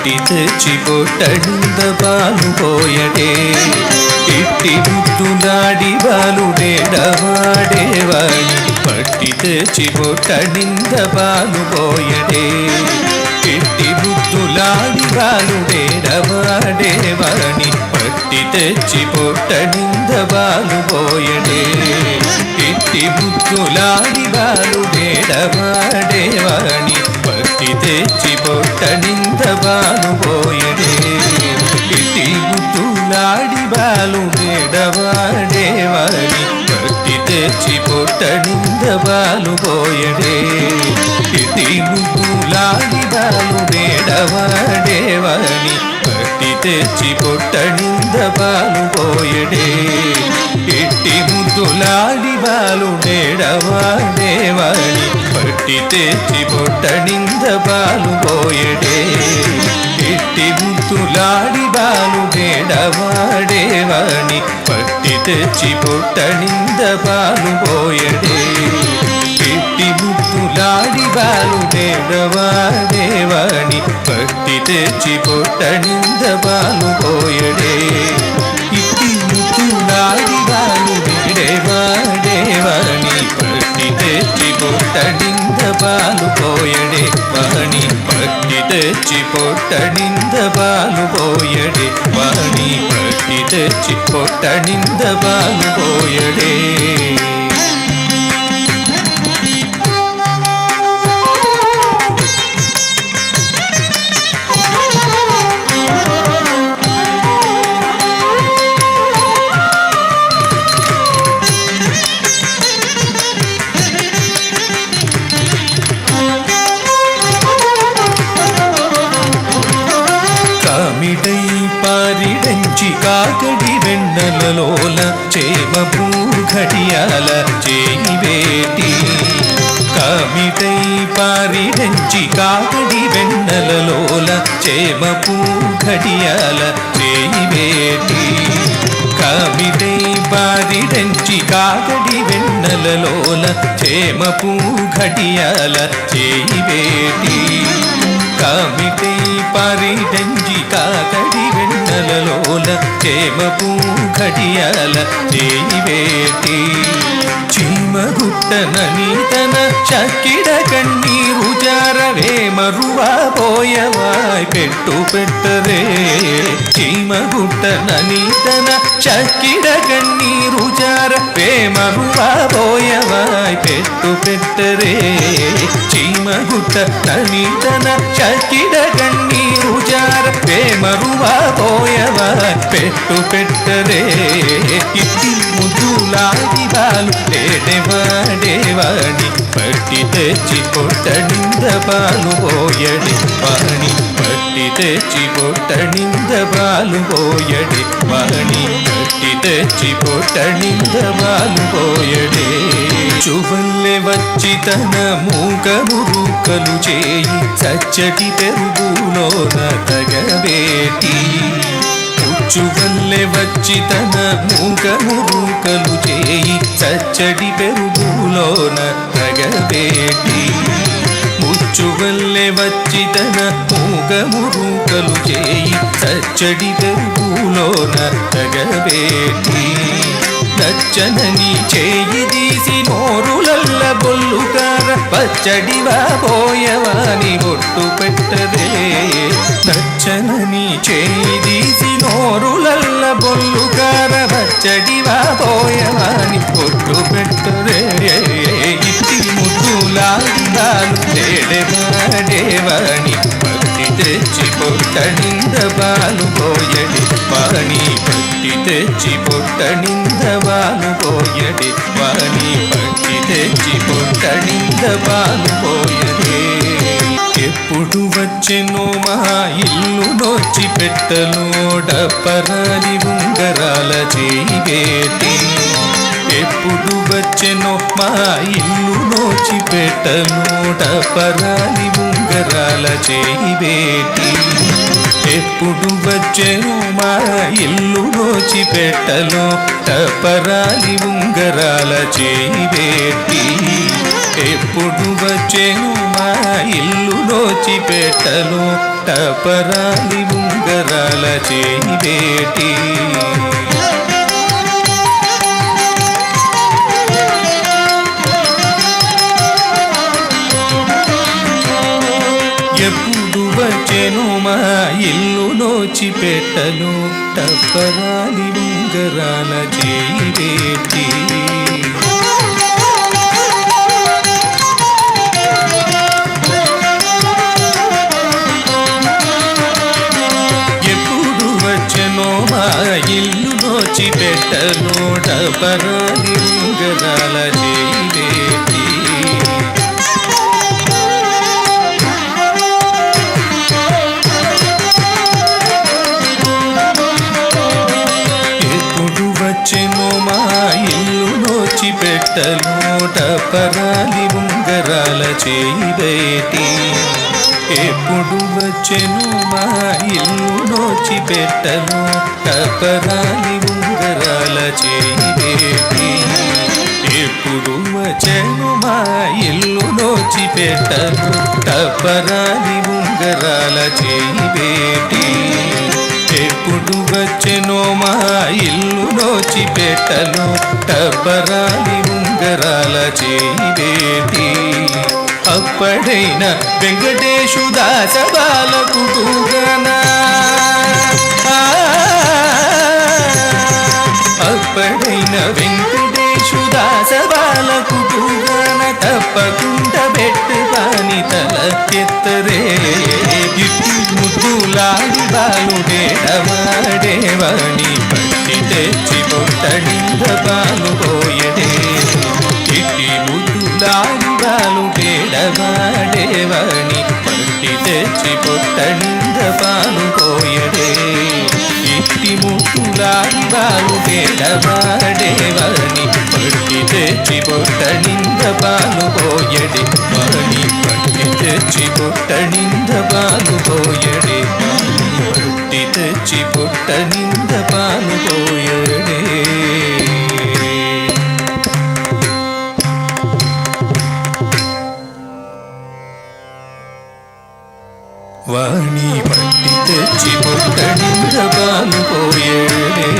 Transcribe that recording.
ಪಟ್ಟಿ ತೆಚ್ಚಿ ಪೊಟ್ಟಣಿಂದ ಬಾಲು ಪೋಯಡೆ ಇಟ್ಟಿ ಮುದ್ದುಲಾಡಿ ಬಾಲು ಡೇಡವಾಡೇವಾಣಿ ಪಟ್ಟಿ ತೆಚ್ಚಿ ಪೊಟ್ಟಣಿಂದ ಬಾಲು ಪೋಯಡೆ ಇಟ್ಟಿ ಮುದ್ದುಲಾಡಿ ಬಾಲು ಡೇಡವಾಡೇವಾಣಿ ಪಟ್ಟಿ ತೆಚ್ಚಿ ಪೊಟ್ಟಣಿಂದ ಬಾಲು ಪೋಯಡೆ ಇಟ್ಟಿ ಮುದ್ದುಲಾಡಿ ಬಾಲು ಡೇಡವಾಡೇವಾಣಿ ಪಟ್ಟಿ ತೆಚ್ಚಿ ಪೊಟ್ಟಣಿಂದ ಬಾಲು ಪೋಯಡೆ ಇಟ್ಟಿ ಮುದ್ದುಲಾಡಿ ಬಾಲು ಡೇಡವಾಡೇವಾಣಿ ಪಟ್ಟಿ ತೆಚ್ಚಿ ಪೊಟ್ಟಣಿಂದ ಬಾಲು ಪೋಯಡೆ ಇಟ್ಟಿ ಮುದ್ದುಲಾಡಿ ಬಾಲು ಡೇಡವಾಡೇವಾಣಿ ಪಟ್ಟಿ ತೆಚ್ಚಿ ಪೊಟ್ಟಣಿಂದ ಬಾಲು ಪೋಯಡೆ ಇಟ್ಟಿ ಮುದ್ದುಲಾಡಿ ಬಾಲು ಡೇಡವಾಡೇವಾಣಿ ಪಟ್ಟಿ ತೆಚ್ಚಿ ಪೊಟ್ಟಣಿಂದ ಬಾಲು ಪೋಯಡೆ ಇಟ್ಟಿ ಮುದ್ದುಲಾಡಿ ಬಾಲು ಡೇಡವಾಡೇವಾಣಿ ಪಟ್ಟಿ ತೆಚ್ಚಿ ಪೊಟ್ಟಣಿಂದ ಬಾಲು ಪೋಯಡೆ ಇಟ್ಟಿ ಮುದ್ದುಲಾಡಿ ಬಾಲು ಡೇಡವಾಡೇವಾಣಿ ಪಟ್ಟಿ ತೆಚ್ಚಿ ಪೊಟ್ಟಣಿಂದ ಬಾಲು ಪೋಯಡೆ ಇಟ್ಟಿ ಮುದ್ದುಲಾಡಿ ಬಾಲು ಡೇಡವಾಡೇವಾಣಿ ಪಟ್ಟಿ ತೆಚ್ಚಿ ಪೊಟ್ಟಣಿಂದ ಬಾಲು ಪೋಯಡೆ ವಾಣಿ ಪಟ್ಟಿ ತೆಚ್ಚಿ ಪೊಟ್ಟಣಿಂದ ಬಾಲು ಪೋಯಡೆ ವಾಣಿ ಪಟ್ಟಿ ತೆಚ್ಚಿ ಪೊಟ್ಟಣಿಂದ ಬಾಲು ಪೋಯಡೆ పారిడంచి కాకడి వెన్నెలలోల చేమ పూఘడియాల చేయి వేటి కామిటై పారిడంచి కాకడి వెన్నెలలోల చేమ పూఘడియాల చేయి వేటి కామిటై పారిడంచి కాకడి వెన్నెలలోల చేమ పూఘడియాల చేయి వేటి కామిటై పారిడంచి కాకడి వెన్నెలలోల చేమ పూఘడియాల చేయి వేటి చీమగుట్టనని తన చక్కిడ కన్నీరు జారవే మరువా పోయవాయ్ పెట్టు పెట్టరే చీమగుట్టనని తన చక్కిడ కన్నీరు జారవే మరువా పోయవాయ్ పెట్టు పెట్టరే చీమగుట్టనని తన చక్కిడ కన్నీరు జారవే మరువా పోయవాయ్ పెట్టు పెట్టరే ఇట్టి ముద్దులాడి బాలు డేడవాడేవాణి పట్టి తెచ్చి పొట్టಣಿಂದ ಬಾಲು ಪೋಯಡೆ ವಾಣಿ ಪಟ್ಟಿ ತೆಚ್ಚಿ పొట్టಣಿಂದ ಬಾಲು ಪೋಯಡೆ ವಾಣಿ ಪಟ್ಟಿ ತೆಚ್ಚಿ పొట్టಣಿಂದ ಬಾಲು ಪೋಯಡೆ చువల్లె వచ్చి తన మూక మురుకలు చేయి సచ్చటి పెరుగులోన తగబేటి చువల్లె వచ్చి తన మూక మురుకలు చేయి సచ్చడి పెరుగులోన తగబేటి ముచ్చువల్లె వచ్చి తన మూక మురుకలు చేయి సచ్చడి పెరుగులోన తగబేటి నచ్చనని చేయి తీసి నోరులల్ల బొల్లుగార పచ్చడివా పోయవాని బొట్టు పెట్టరే నచ్చనని చేయి తీసి నోరులల్ల బొల్లుగార పచ్చడివా పోయవాని బొట్టు పెట్టరే ఇట్టి ముద్దులాందాలు డేడవాడేవాణి పట్టి తెచ్చి పొట్టಣಿಂದ ಬಾಲು ಪೋಯಡೆ ವಾಣಿ ಪಟ್ಟಿ తెచ్చి పొట్టಣಿಂದ ಬಾಲು ಪೋಯಡೆ ವಾಣಿ పట్టి తెచ్చి పొట్టಣಿంದ బాలు పోయడే ఎప్పుడు వచ్చెనో మా ఇల్లు నొచ్చి పెట్టలో డప్పరాని ఉంగరాల చేయి వేటి ఎప్పుడు వచ్చెనో మా ఇల్లు నోచిపెట్టను టపరాలి ఉంగరాల చేయి వేటి ఎప్పుడు వచ్చెనో మా ఇల్లు నోచిపెట్టను టపరాలి ఉంగరాల చేయి వేటి ఎప్పుడు వచ్చెను మా ఇల్లు నోచిపెట్టను టపరాలి ఉంగరాల చేయి వేటి ఎప్పుడు వచ్చెను మా ఇల్లు నోచిపెట్టను టపరాలి ఉంగరాల చేయి వేటి ఎప్పుడు వచ్చెనో మా ఇల్లు నోచిపెట్టను టపరాలి ఉంగరాల చేయి వేటి వచ్చెను మా ఇల్లు నోచిపెట్టను టపరాలి ఉంగరాల చేయి వేటి ఎప్పుడు వచ్చెను మా ఇల్లు నోచిపెట్టను టపరాలి ఉంగరాల చేయి వేటి ఎప్పుడు వచ్చెను మా ఇల్లు నోచిపెట్టను టపరాలి ఉంగరాల చేయి వేటి ఎప్పుడు వచ్చెనో మా ఇల్లు నోచిపెట్టను టపరాలి ఉంగరాల చేయి వేటి అప్పడైన వెంకటేశు దాస బాలకుడుగనా అప్పడైన వెంకటేశు దాస బాలకుడుగన తప్పకుండా పెట్టు పాని తల ఎత్తరే ఇట్టి ముద్దులాడి బాలుడేడవాడేవాణి పట్టి తెచ్చి పొట్టడింద పాలు పోయడే ఇట్టి ముద్దులాడి బాలుడేడవాడేవాణి పట్టి తెచ్చి పొట్టడింద పాలు పోయడే ఇట్టి ముద్దులాడి బాలుడేడవాడేవాణి పట్టి తెచ్చి పొట్టడింద పాలు పోయడే వాణి పట్టి తెచ్చి పొట్టడింద పాలు పోయడే పట్టి తెచ్చి పొట్టడింద పాలు పోయడే వాణి పట్టి తెచ్చి పొట్టడింద పాలు పోయడే